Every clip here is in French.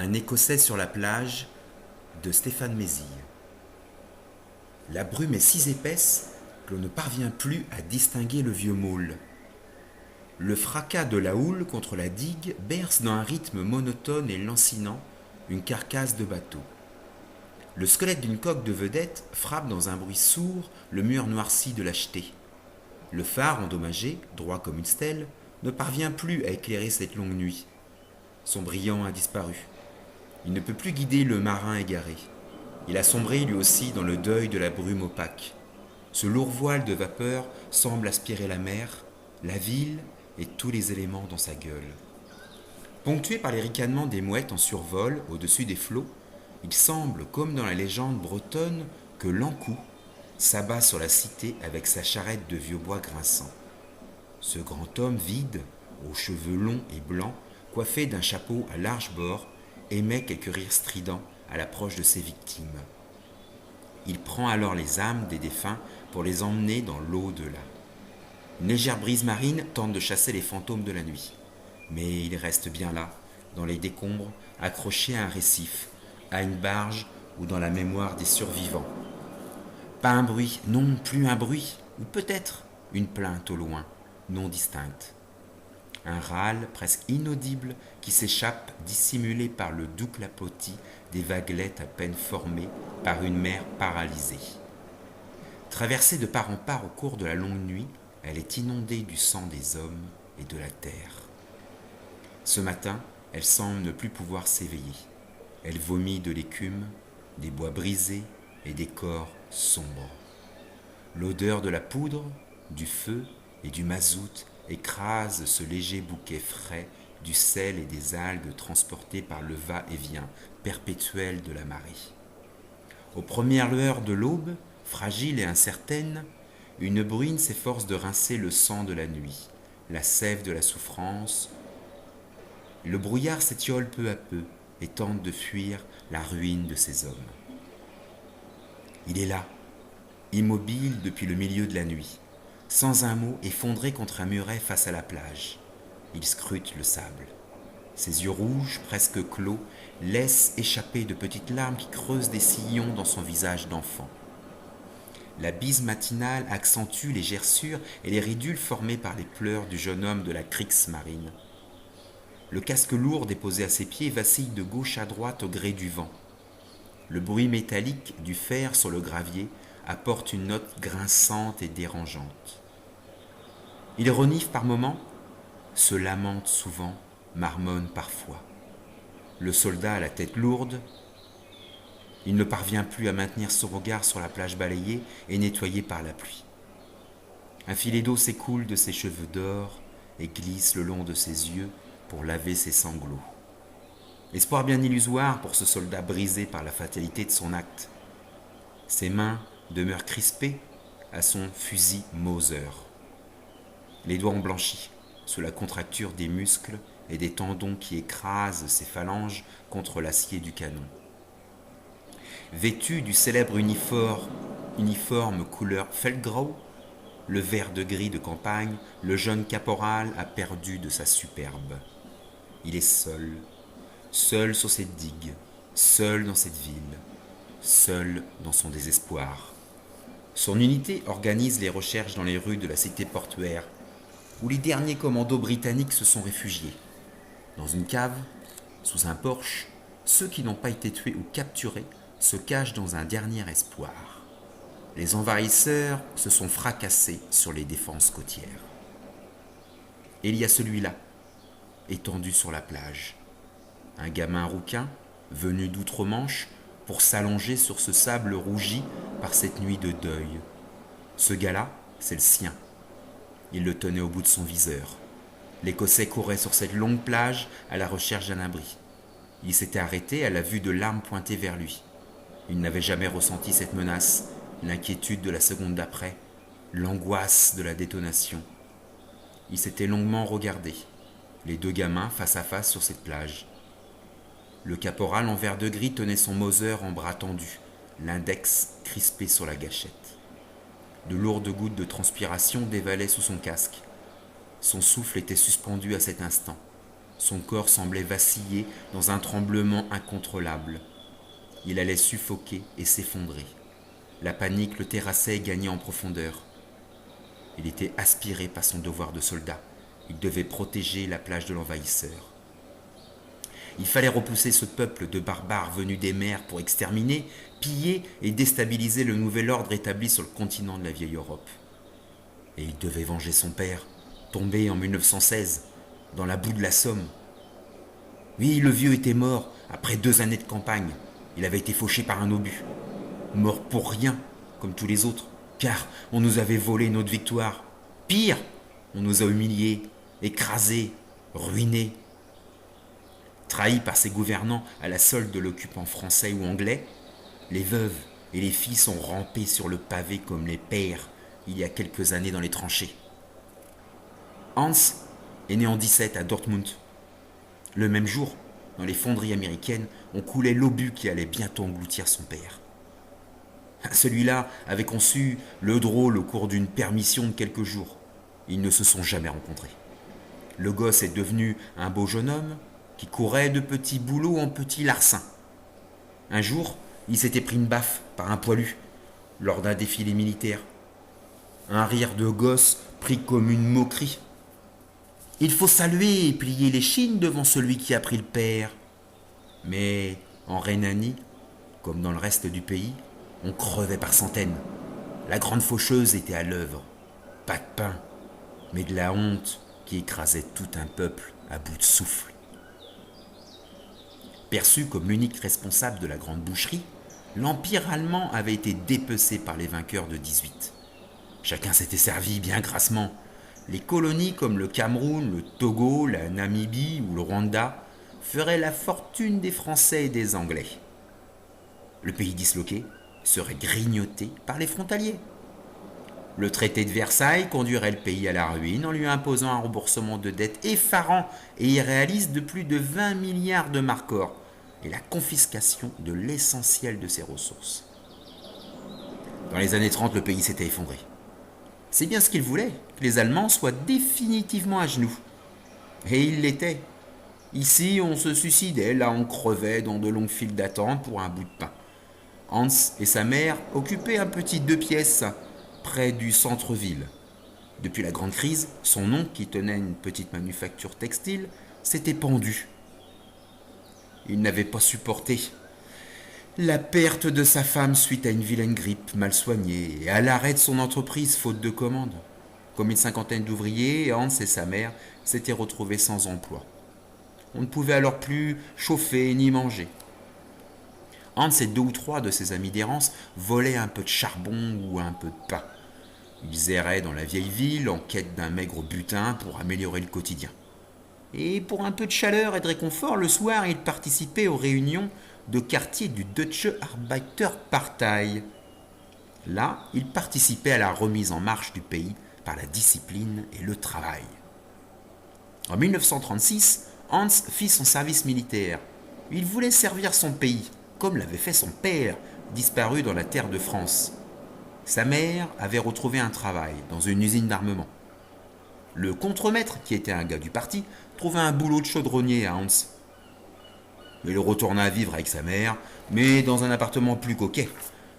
Un Écossais sur la plage de Stéphane Mézille. La brume est si épaisse que l'on ne parvient plus à distinguer le vieux môle. Le fracas de la houle contre la digue berce dans un rythme monotone et lancinant une carcasse de bateau. Le squelette d'une coque de vedette frappe dans un bruit sourd le mur noirci de la jetée. Le phare endommagé, droit comme une stèle, ne parvient plus à éclairer cette longue nuit. Son brillant a disparu. Il ne peut plus guider le marin égaré. Il a sombré lui aussi dans le deuil de la brume opaque. Ce lourd voile de vapeur semble aspirer la mer, la ville et tous les éléments dans sa gueule. Ponctué par les ricanements des mouettes en survol au-dessus des flots, il semble, comme dans la légende bretonne, que l'Ankou s'abat sur la cité avec sa charrette de vieux bois grinçant. Ce grand homme vide, aux cheveux longs et blancs, coiffé d'un chapeau à large bord, émet quelques rires stridents à l'approche de ses victimes. Il prend alors les âmes des défunts pour les emmener dans l'au-delà. Une légère brise marine tente de chasser les fantômes de la nuit. Mais il reste bien là, dans les décombres, accroché à un récif, à une barge ou dans la mémoire des survivants. Pas un bruit, non plus un bruit, ou peut-être une plainte au loin, non distincte. Un râle presque inaudible qui s'échappe dissimulé par le doux clapotis des vaguelettes à peine formées par une mer paralysée. Traversée de part en part au cours de la longue nuit, elle est inondée du sang des hommes et de la terre. Ce matin, elle semble ne plus pouvoir s'éveiller. Elle vomit de l'écume, des bois brisés et des corps sombres. L'odeur de la poudre, du feu et du mazout écrase ce léger bouquet frais du sel et des algues transportés par le va-et-vient perpétuel de la marée. Aux premières lueurs de l'aube, fragile et incertaine, une bruine s'efforce de rincer le sang de la nuit, la sève de la souffrance. Le brouillard s'étiole peu à peu et tente de fuir la ruine de ces hommes. Il est là, immobile depuis le milieu de la nuit, sans un mot, effondré contre un muret face à la plage. Il scrute le sable. Ses yeux rouges, presque clos, laissent échapper de petites larmes qui creusent des sillons dans son visage d'enfant. La bise matinale accentue les gerçures et les ridules formées par les pleurs du jeune homme de la Kriegsmarine. Le casque lourd déposé à ses pieds vacille de gauche à droite au gré du vent. Le bruit métallique du fer sur le gravier apporte une note grinçante et dérangeante. Il renifle par moments, se lamente souvent, marmonne parfois. Le soldat a la tête lourde. Il ne parvient plus à maintenir son regard sur la plage balayée et nettoyée par la pluie. Un filet d'eau s'écoule de ses cheveux d'or et glisse le long de ses yeux pour laver ses sanglots. Espoir bien illusoire pour ce soldat brisé par la fatalité de son acte. Ses mains demeurent crispées à son fusil Mauser. Les doigts ont blanchi sous la contracture des muscles et des tendons qui écrasent ses phalanges contre l'acier du canon. Vêtu du célèbre uniforme couleur Feldgrau, le vert de gris de campagne, le jeune caporal a perdu de sa superbe. Il est seul, seul sur cette digue, seul dans cette ville, seul dans son désespoir. Son unité organise les recherches dans les rues de la cité portuaire, où les derniers commandos britanniques se sont réfugiés. Dans une cave, sous un porche, ceux qui n'ont pas été tués ou capturés se cachent dans un dernier espoir. Les envahisseurs se sont fracassés sur les défenses côtières. Et il y a celui-là, étendu sur la plage. Un gamin rouquin, venu d'outre-Manche, pour s'allonger sur ce sable rougi par cette nuit de deuil. Ce gars-là, c'est le sien. Il le tenait au bout de son viseur. L'Écossais courait sur cette longue plage à la recherche d'un abri. Il s'était arrêté à la vue de l'arme pointée vers lui. Il n'avait jamais ressenti cette menace, l'inquiétude de la seconde d'après, l'angoisse de la détonation. Il s'était longuement regardé, les deux gamins face à face sur cette plage. Le caporal en vert de gris tenait son Mauser en bras tendu, l'index crispé sur la gâchette. De lourdes gouttes de transpiration dévalaient sous son casque. Son souffle était suspendu à cet instant. Son corps semblait vaciller dans un tremblement incontrôlable. Il allait suffoquer et s'effondrer. La panique le terrassait et gagnait en profondeur. Il était aspiré par son devoir de soldat. Il devait protéger la plage de l'envahisseur. Il fallait repousser ce peuple de barbares venus des mers pour exterminer, piller et déstabiliser le nouvel ordre établi sur le continent de la vieille Europe. Et il devait venger son père, tombé en 1916, dans la boue de la Somme. Oui, le vieux était mort après 2 années de campagne. Il avait été fauché par un obus. Mort pour rien, comme tous les autres, car on nous avait volé notre victoire. Pire, on nous a humiliés, écrasés, ruinés. Trahis par ses gouvernants à la solde de l'occupant français ou anglais, les veuves et les filles sont rampées sur le pavé comme les pères il y a quelques années dans les tranchées. Hans est né en 17 à Dortmund. Le même jour, dans les fonderies américaines, on coulait l'obus qui allait bientôt engloutir son père. Celui-là avait conçu le drôle au cours d'une permission de quelques jours. Ils ne se sont jamais rencontrés. Le gosse est devenu un beau jeune homme qui courait de petits boulots en petits larcins. Un jour, il s'était pris une baffe par un poilu lors d'un défilé militaire. Un rire de gosse pris comme une moquerie. Il faut saluer et plier les chines devant celui qui a pris le père. Mais en Rhénanie, comme dans le reste du pays, on crevait par centaines. La grande faucheuse était à l'œuvre. Pas de pain, mais de la honte qui écrasait tout un peuple à bout de souffle. Perçu comme l'unique responsable de la grande boucherie, l'Empire allemand avait été dépecé par les vainqueurs de 18. Chacun s'était servi bien grassement. Les colonies comme le Cameroun, le Togo, la Namibie ou le Rwanda feraient la fortune des Français et des Anglais. Le pays disloqué serait grignoté par les frontaliers. Le traité de Versailles conduirait le pays à la ruine en lui imposant un remboursement de dettes effarant et irréaliste de plus de 20 milliards de markor et la confiscation de l'essentiel de ses ressources. Dans les années 30, le pays s'était effondré. C'est bien ce qu'ils voulaient, que les Allemands soient définitivement à genoux. Et ils l'étaient. Ici, on se suicidait, là on crevait dans de longues files d'attente pour un bout de pain. Hans et sa mère occupaient un petit 2 pièces près du centre-ville. Depuis la grande crise, son oncle, qui tenait une petite manufacture textile, s'était pendu. Il n'avait pas supporté la perte de sa femme suite à une vilaine grippe mal soignée et à l'arrêt de son entreprise faute de commandes. Comme une 50aine d'ouvriers, Hans et sa mère s'étaient retrouvés sans emploi. On ne pouvait alors plus chauffer ni manger. Hans et 2 ou 3 de ses amis d'errance volaient un peu de charbon ou un peu de pain. Ils erraient dans la vieille ville en quête d'un maigre butin pour améliorer le quotidien. Et pour un peu de chaleur et de réconfort, le soir, ils participaient aux réunions de quartier du Deutsche Arbeiterpartei. Là, ils participaient à la remise en marche du pays par la discipline et le travail. En 1936, Hans fit son service militaire. Il voulait servir son pays, comme l'avait fait son père, disparu dans la terre de France. Sa mère avait retrouvé un travail dans une usine d'armement. Le contremaître, qui était un gars du parti, trouva un boulot de chaudronnier à Hans. Il retourna vivre avec sa mère, mais dans un appartement plus coquet.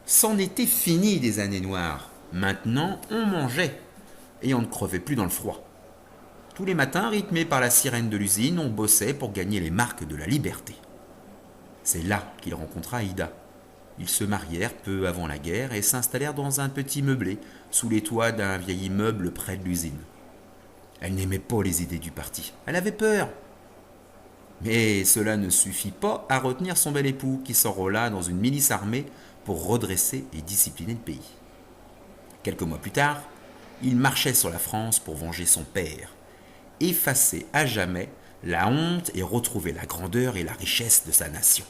C'en était fini des années noires. Maintenant, on mangeait, et on ne crevait plus dans le froid. Tous les matins, rythmés par la sirène de l'usine, on bossait pour gagner les marques de la liberté. C'est là qu'il rencontra Ida. Ils se marièrent peu avant la guerre et s'installèrent dans un petit meublé, sous les toits d'un vieil immeuble près de l'usine. Elle n'aimait pas les idées du parti. Elle avait peur. Mais cela ne suffit pas à retenir son bel époux, qui s'enrôla dans une milice armée pour redresser et discipliner le pays. Quelques mois plus tard, il marchait sur la France pour venger son père, effacer à jamais la honte et retrouver la grandeur et la richesse de sa nation.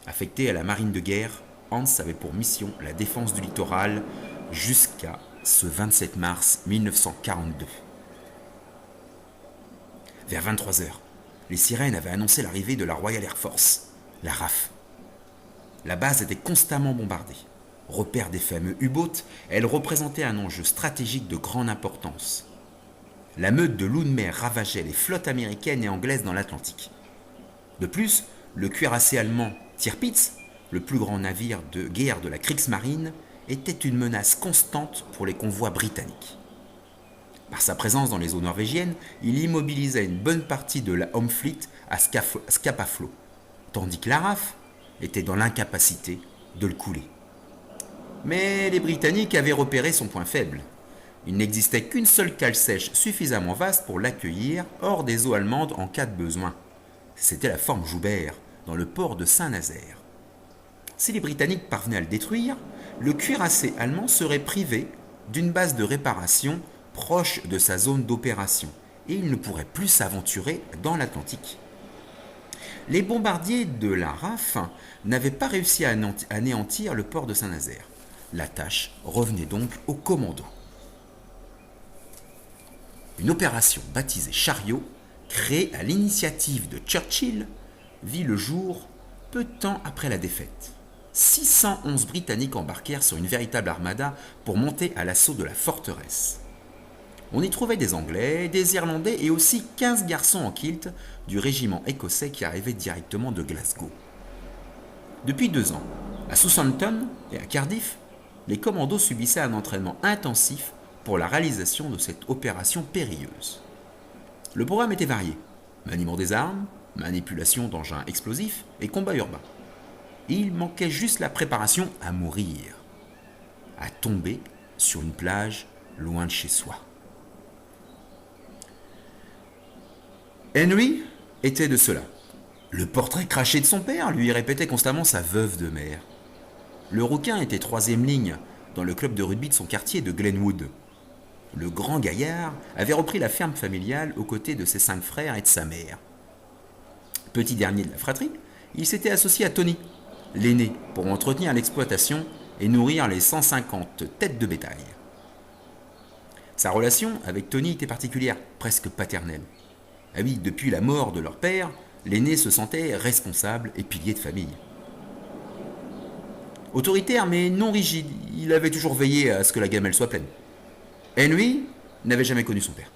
Affecté à la marine de guerre, Hans avait pour mission la défense du littoral jusqu'à ce 27 mars 1942. Vers 23 heures, les sirènes avaient annoncé l'arrivée de la Royal Air Force, la RAF. La base était constamment bombardée. Repère des fameux U-boats, elle représentait un enjeu stratégique de grande importance. la meute de Lune-Mer ravageait les flottes américaines et anglaises dans l'Atlantique. De plus, le cuirassé allemand Tirpitz, le plus grand navire de guerre de la Kriegsmarine, était une menace constante pour les convois britanniques. Par sa présence dans les eaux norvégiennes, il immobilisait une bonne partie de la Home Fleet à Scapa Flow, tandis que la RAF était dans l'incapacité de le couler. Mais les Britanniques avaient repéré son point faible. Il n'existait qu'une seule cale sèche suffisamment vaste pour l'accueillir hors des eaux allemandes en cas de besoin. C'était la forme Joubert, dans le port de Saint-Nazaire. Si les Britanniques parvenaient à le détruire, le cuirassé allemand serait privé d'une base de réparation proche de sa zone d'opération et il ne pourrait plus s'aventurer dans l'Atlantique. Les bombardiers de la RAF n'avaient pas réussi à anéantir le port de Saint-Nazaire. La tâche revenait donc aux commandos. Une opération baptisée Chariot, créée à l'initiative de Churchill, vit le jour peu de temps après la défaite. 611 Britanniques embarquèrent sur une véritable armada pour monter à l'assaut de la forteresse. On y trouvait des Anglais, des Irlandais et aussi 15 garçons en kilt du régiment écossais qui arrivait directement de Glasgow. Depuis 2 ans, à Southampton et à Cardiff, les commandos subissaient un entraînement intensif pour la réalisation de cette opération périlleuse. Le programme était varié: maniement des armes, manipulation d'engins explosifs et combat urbain. Il manquait juste la préparation à mourir, à tomber sur une plage loin de chez soi. Henry était de cela. Le portrait craché de son père lui répétait constamment sa veuve de mer. Le rouquin était 3e ligne dans le club de rugby de son quartier de Glenwood. Le grand gaillard avait repris la ferme familiale aux côtés de ses 5 frères et de sa mère. Petit dernier de la fratrie, il s'était associé à Tony, l'aîné, pour entretenir l'exploitation et nourrir les 150 têtes de bétail. Sa relation avec Tony était particulière, presque paternelle. Ah oui, depuis la mort de leur père, l'aîné se sentait responsable et pilier de famille. Autoritaire mais non rigide, il avait toujours veillé à ce que la gamelle soit pleine. Henry n'avait jamais connu son père.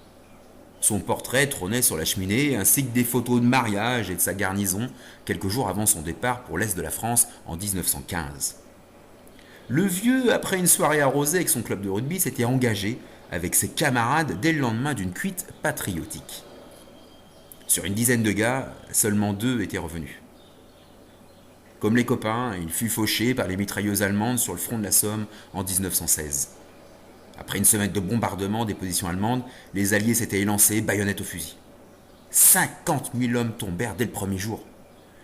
Son portrait trônait sur la cheminée, ainsi que des photos de mariage et de sa garnison, quelques jours avant son départ pour l'Est de la France en 1915. Le vieux, après une soirée arrosée avec son club de rugby, s'était engagé avec ses camarades dès le lendemain d'une cuite patriotique. Sur une dizaine de gars, seulement 2 étaient revenus. Comme les copains, il fut fauché par les mitrailleuses allemandes sur le front de la Somme en 1916. Après une semaine de bombardement des positions allemandes, les Alliés s'étaient élancés, baïonnettes au fusil. 50 000 hommes tombèrent dès le premier jour.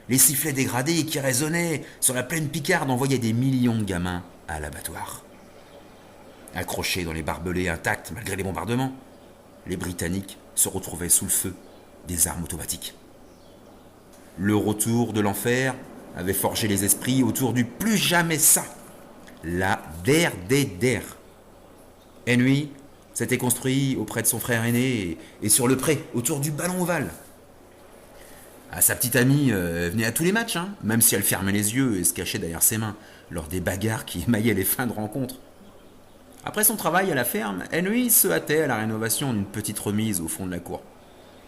Les sifflets dégradés qui résonnaient sur la plaine picarde envoyaient des millions de gamins à l'abattoir. Accrochés dans les barbelés intacts malgré les bombardements, les Britanniques se retrouvaient sous le feu des armes automatiques. Le retour de l'enfer avait forgé les esprits autour du plus jamais ça, la der des der. Henry s'était construit auprès de son frère aîné et sur le pré, autour du ballon ovale. Sa petite amie venait à tous les matchs, même si elle fermait les yeux et se cachait derrière ses mains, lors des bagarres qui émaillaient les fins de rencontre. Après son travail à la ferme, Henry se hâtait à la rénovation d'une petite remise au fond de la cour.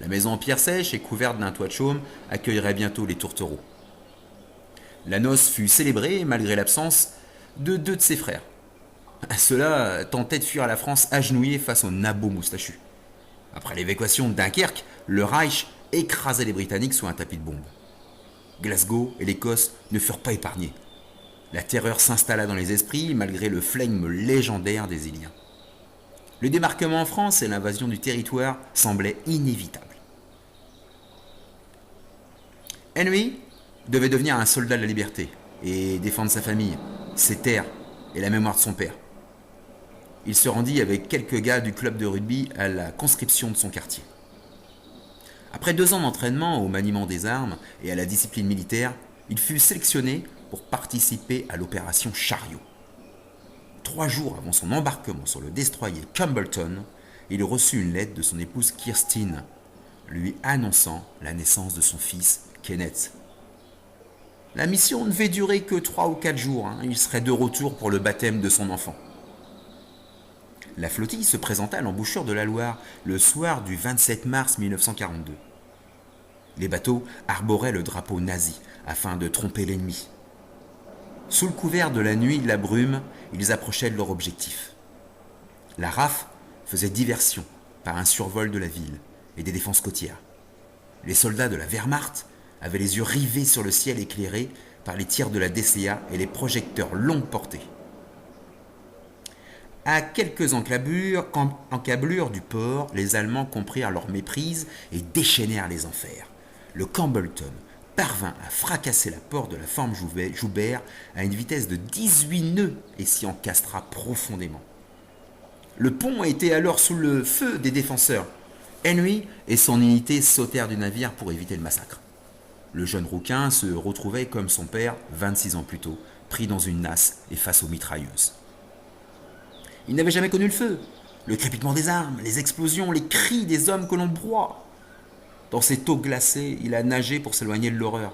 La maison en pierre sèche et couverte d'un toit de chaume accueillerait bientôt les tourtereaux. La noce fut célébrée malgré l'absence de 2 de ses frères. Ceux-là tentaient de fuir à la France agenouillés face aux nabots moustachus. Après l'évacuation de Dunkerque, le Reich écrasait les Britanniques sous un tapis de bombes. Glasgow et l'Écosse ne furent pas épargnés. La terreur s'installa dans les esprits malgré le flegme légendaire des Iliens. Le débarquement en France et l'invasion du territoire semblaient inévitables. Henry devait devenir un soldat de la liberté et défendre sa famille, ses terres et la mémoire de son père. Il se rendit avec quelques gars du club de rugby à la conscription de son quartier. Après 2 ans d'entraînement au maniement des armes et à la discipline militaire, il fut sélectionné pour participer à l'opération Chariot. 3 jours avant son embarquement sur le destroyer Campbellton, il reçut une lettre de son épouse Kirstine, lui annonçant la naissance de son fils Kenneth. La mission ne devait durer que 3 ou 4 jours, il serait de retour pour le baptême de son enfant. La flottille se présenta à l'embouchure de la Loire le soir du 27 mars 1942. Les bateaux arboraient le drapeau nazi afin de tromper l'ennemi. Sous le couvert de la nuit et de la brume, ils approchaient de leur objectif. La RAF faisait diversion par un survol de la ville et des défenses côtières. Les soldats de la Wehrmacht avaient les yeux rivés sur le ciel éclairé par les tirs de la DCA et les projecteurs longue portée. À quelques encablures du port, les Allemands comprirent leur méprise et déchaînèrent les enfers. Le Campbellton parvint à fracasser la porte de la forme Joubert à une vitesse de 18 nœuds et s'y encastra profondément. Le pont était alors sous le feu des défenseurs. Henry et son unité sautèrent du navire pour éviter le massacre. Le jeune rouquin se retrouvait comme son père 26 ans plus tôt, pris dans une nasse et face aux mitrailleuses. Il n'avait jamais connu le feu, le crépitement des armes, les explosions, les cris des hommes que l'on broie. Dans cette eau glacée, il a nagé pour s'éloigner de l'horreur.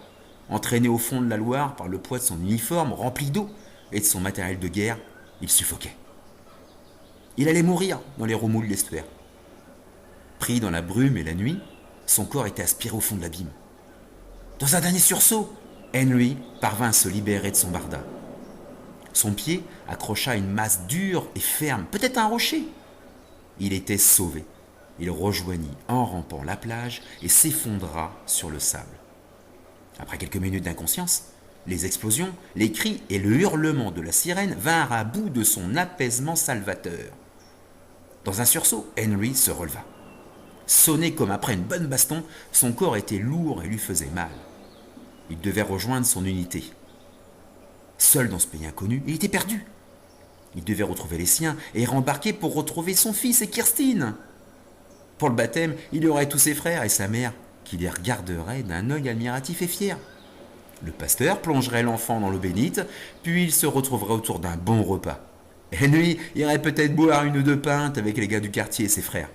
Entraîné au fond de la Loire par le poids de son uniforme rempli d'eau et de son matériel de guerre, il suffoquait. Il allait mourir dans les remous de l'estuaire. Pris dans la brume et la nuit, son corps était aspiré au fond de l'abîme. Dans un dernier sursaut, Henry parvint à se libérer de son barda. Son pied accrocha une masse dure et ferme, peut-être un rocher. Il était sauvé. Il rejoignit en rampant la plage et s'effondra sur le sable. Après quelques minutes d'inconscience, les explosions, les cris et le hurlement de la sirène vinrent à bout de son apaisement salvateur. Dans un sursaut, Henry se releva. Sonné comme après une bonne baston, son corps était lourd et lui faisait mal. Il devait rejoindre son unité. Seul dans ce pays inconnu, il était perdu. Il devait retrouver les siens et rembarquer pour retrouver son fils et Kirstine. Pour le baptême, il y aurait tous ses frères et sa mère qui les regarderaient d'un œil admiratif et fier. Le pasteur plongerait l'enfant dans l'eau bénite, puis il se retrouverait autour d'un bon repas. Henry irait peut-être boire une ou deux pintes avec les gars du quartier et ses frères.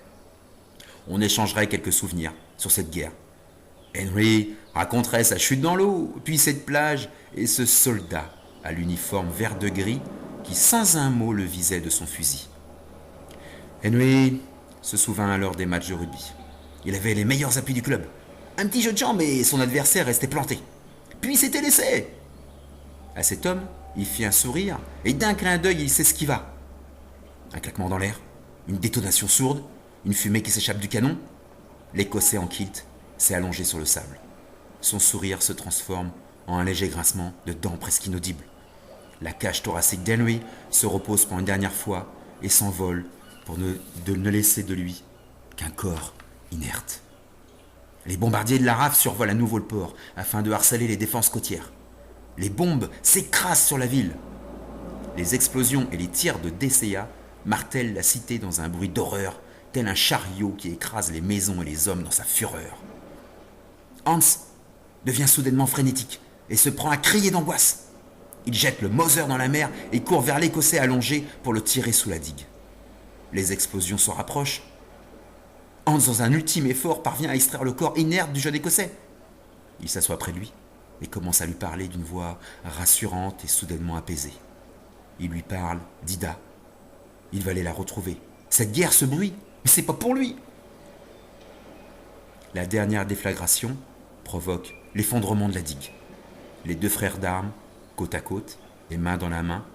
On échangerait quelques souvenirs sur cette guerre. Henry raconterait sa chute dans l'eau, puis cette plage et ce soldat à l'uniforme vert de gris qui sans un mot le visait de son fusil. Henry se souvint alors des matchs de rugby. Il avait les meilleurs appuis du club. Un petit jeu de jambes et son adversaire restait planté. Puis c'était l'essai. À cet homme, il fit un sourire et d'un clin d'œil, il s'esquiva. Un claquement dans l'air, une détonation sourde, une fumée qui s'échappe du canon. L'Écossais en kilt s'est allongé sur le sable. Son sourire se transforme en un léger grincement de dents presque inaudibles. La cage thoracique d'Henry se repose pour une dernière fois et s'envole pour ne laisser de lui qu'un corps inerte. Les bombardiers de la RAF survolent à nouveau le port afin de harceler les défenses côtières. Les bombes s'écrasent sur la ville. Les explosions et les tirs de DCA martèlent la cité dans un bruit d'horreur, tel un chariot qui écrase les maisons et les hommes dans sa fureur. Hans devient soudainement frénétique et se prend à crier d'angoisse. Il jette le Mauser dans la mer et court vers l'Écossais allongé pour le tirer sous la digue. Les explosions se rapprochent. Hans, dans un ultime effort, parvient à extraire le corps inerte du jeune Écossais. Il s'assoit près de lui et commence à lui parler d'une voix rassurante et soudainement apaisée. Il lui parle d'Ida. Il va aller la retrouver. Cette guerre, ce bruit, mais c'est pas pour lui. La dernière déflagration provoque l'effondrement de la digue. Les deux frères d'armes, côte à côte, et main dans la main,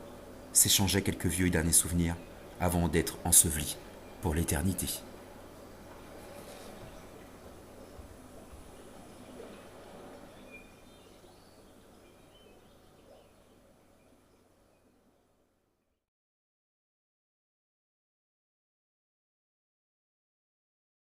s'échangeaient quelques vieux et derniers souvenirs avant d'être ensevelis pour l'éternité.